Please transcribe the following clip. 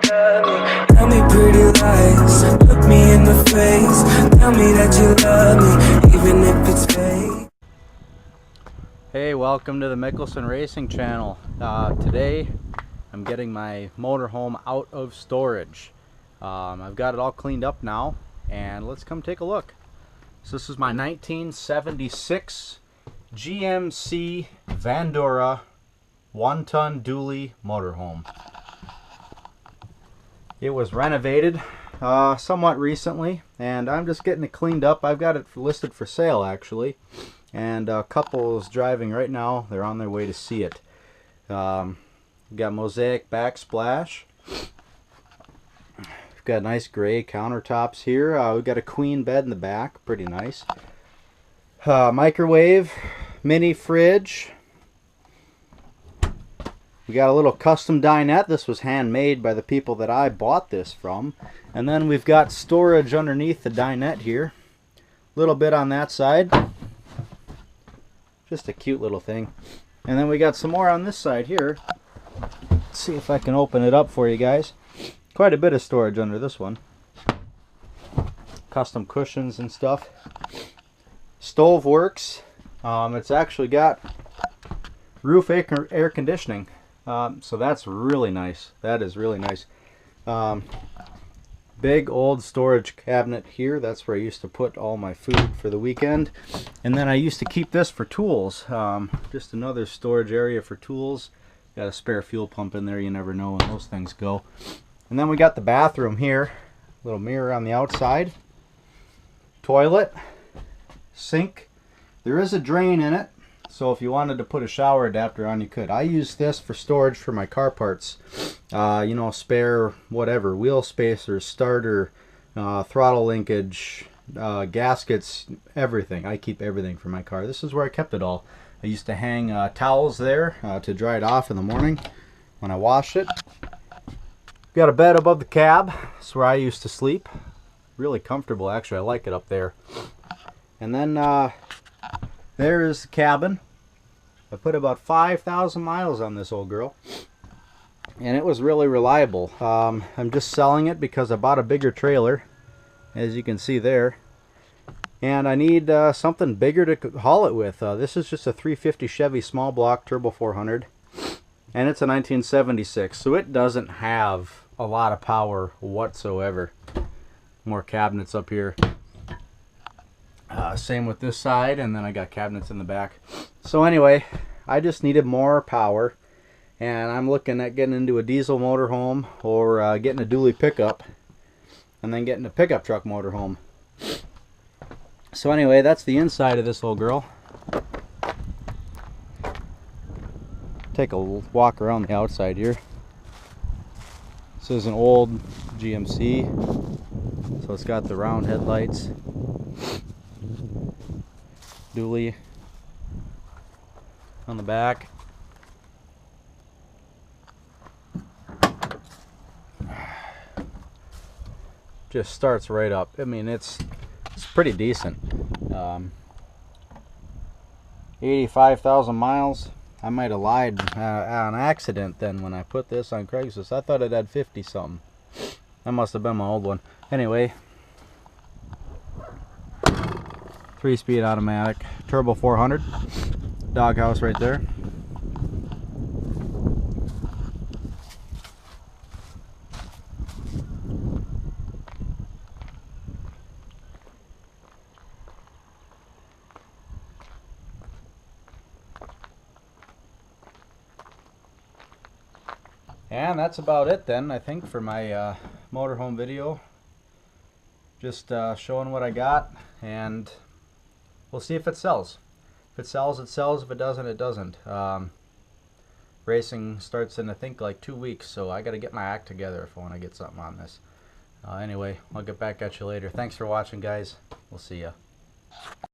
love me. Tell me pretty lies, look me in the face. Tell me that you love me, even if it's fake. Hey, welcome to the Mickelson Racing channel. Today I'm getting my motorhome out of storage. I've got it all cleaned up now, and let's come take a look. So this is my 1976 GMC Vandura 1-ton dually motorhome. It was renovated somewhat recently, and I'm just getting it cleaned up. I've got it listed for sale actually, and a couple is driving right now. They're on their way to see it. Got mosaic backsplash. We've got nice gray countertops here. We've got a queen bed in the back, pretty nice. Microwave, mini fridge. We got a little custom dinette. This was handmade by the people that I bought this from. And then we've got storage underneath the dinette here. A little bit on that side. Just a cute little thing. And then we got some more on this side here. Let's see if I can open it up for you guys. Quite a bit of storage under this one. Custom cushions and stuff. Stove works. It's actually got roof air conditioning. So that's really nice. That is really nice. Big old storage cabinet here. That's where I used to put all my food for the weekend. And then I used to keep this for tools. Just another storage area for tools. Got a spare fuel pump in there. You never know when those things go. And then we got the bathroom here. Little mirror on the outside. Toilet. Sink. There is a drain in it. So if you wanted to put a shower adapter on, you could. I use this for storage for my car parts. You know, spare whatever, wheel spacers, starter, throttle linkage, gaskets, everything. I keep everything for my car. This is where I kept it all. I used to hang towels there to dry it off in the morning when I wash it. Got a bed above the cab. That's where I used to sleep. Really comfortable, actually. I like it up there. And then there is the cabin. I put about 5,000 miles on this old girl, and it was really reliable. I'm just selling it because I bought a bigger trailer, as you can see there, and I need something bigger to haul it with. This is just a 350 Chevy small block turbo 400, and it's a 1976, so it doesn't have a lot of power whatsoever. More cabinets up here. Same with this side, and then I got cabinets in the back. So anyway, I just needed more power, and I'm looking at getting into a diesel motorhome or getting a dually pickup, and then getting a pickup truck motorhome. So anyway, that's the inside of this little girl. Take a walk around the outside here. This is an old GMC, so it's got the round headlights. Dually on the back. Just starts right up. I mean, it's pretty decent. 85,000 miles. I might have lied on accident then when I put this on Craigslist. I thought it had 50 something. That must have been my old one. Anyway, 3-speed automatic, turbo 400, doghouse right there. And that's about it then, I think, for my motorhome video. Just showing what I got, and we'll see if it sells. If it sells, it sells. If it doesn't, it doesn't. Racing starts in, I think, like 2 weeks, so I got to get my act together if I want to get something on this. Anyway, I'll get back at you later. Thanks for watching, guys. We'll see ya.